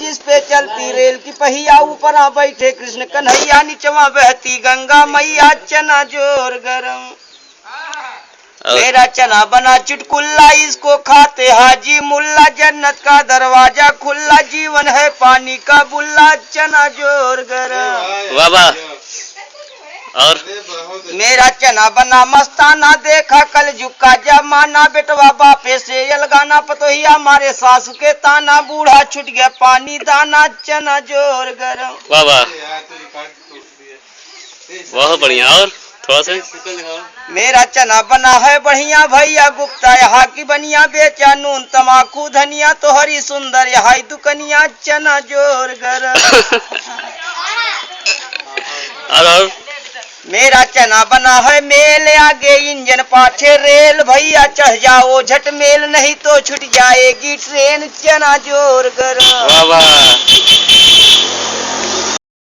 जिस पे चलती रेल की पहिया, ऊपर आ बैठे कृष्ण कन्हैया, नीचवा बहती गंगा मैया, चना जोर गरम। मेरा चना बना चुटकुल्ला, इसको खाते हाजी मुल्ला, जन्नत का दरवाजा खुला, जीवन है पानी का बुल्ला, चना जोर गरम। वाह वाह। और मेरा चना बना मस्ताना, देखा कल जुका जमाना, बेटवा बापे से अलगाना, पतोहिया मारे सासू के ताना, बूढ़ा छुट गया पानी दाना, चना जोर गरम। वाह वाह, बहुत बढ़िया। और थोड़ा सा मेरा चना बना है बढ़िया, भैया गुप्ता यहाँ की बनिया, बेचा नून तमाकू धनिया, तो हरी सुंदर यहाँ दुकनिया, चना जोर गरम। और मेरा चना बना है मेल, आगे इंजन पाछे रेल, भैया चढ़ जाओ झट मेल, नहीं तो छूट जाएगी ट्रेन, चना जोर गरम। वाह वाह।